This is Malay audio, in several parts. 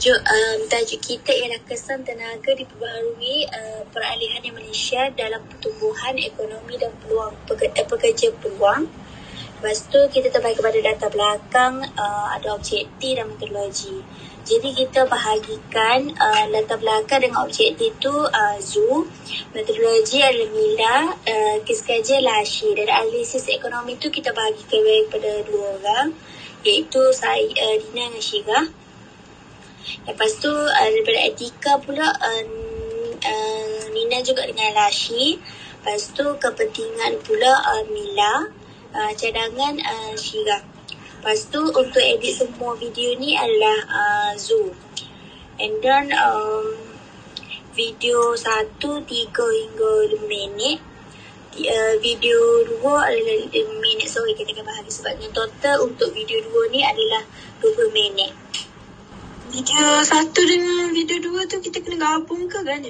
tajuk kita ialah kesan tenaga diperbaharui peralihan di Malaysia dalam pertumbuhan ekonomi dan peluang pekerja peluang. Lepas tu kita terbahagi kepada data belakang, ada objektif dan metodologi. Jadi kita bahagikan latar belakang dengan objektif tu Zoo, metodologi adalah Mila, kes kajian Lashi. Dari analisis ekonomi tu kita bahagikan kepada dua orang, iaitu saya, Dina dengan Syirah. Lepas tu daripada etika pula Nina juga dengan Lashi. Lepas tu kepentingan pula Mila, cadangan Syirah. Lepas tu untuk edit semua video ni adalah Zoo. And then video 1 3 hingga 5 minit. Video 2 adalah 5 minit. Sorry, kita akan bahagi sebabnya total untuk video 2 ni adalah 20 minit. Video 1 dengan video 2 tu kita kena gabung ke kan?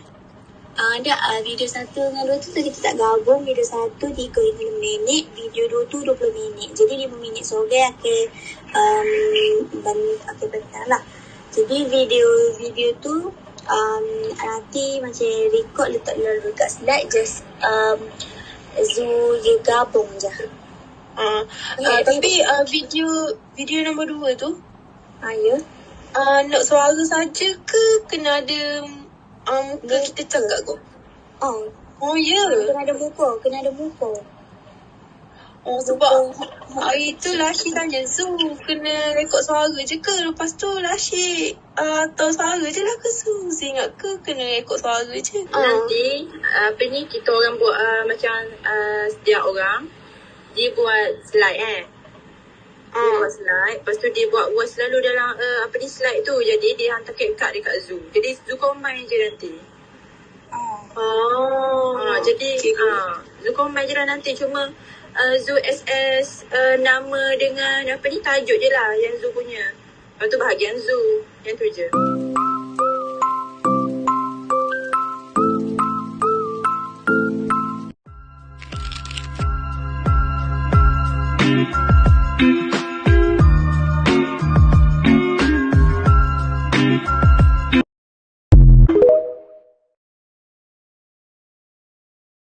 Video 1 dengan 2 tu kita tak gabung. Video 1 3 hingga 5 minit, video 2 tu 20 minit. Jadi 5 minit sore akan bentar lah. Jadi video tu nanti macam record letak lalu kat slide, just Zoo gabung je. Tapi video nombor 2 tu ya. Nak suara saja ke kena ada muka kita cakap kot? Oh ya. Kena ada muka. Sebab hari tu Lashi tanya Zoo kena rekod suara je ke? Lepas tu Lashi tahu suara je lah ke Zoo? Saya ingat ke kena rekod suara je? Nanti kita orang buat macam setiap orang dia buat slide dia buat slide. Lepas tu dia buat voice selalu dalam slide tu. Jadi dia hantar kad dekat Zoo. Jadi Zoo combine je nanti. Jadi Zoo combine je lah nanti. Cuma Zoo SS nama dengan tajuk je lah yang Zoo punya. Lepas tu bahagian Zoo. Yang tu je.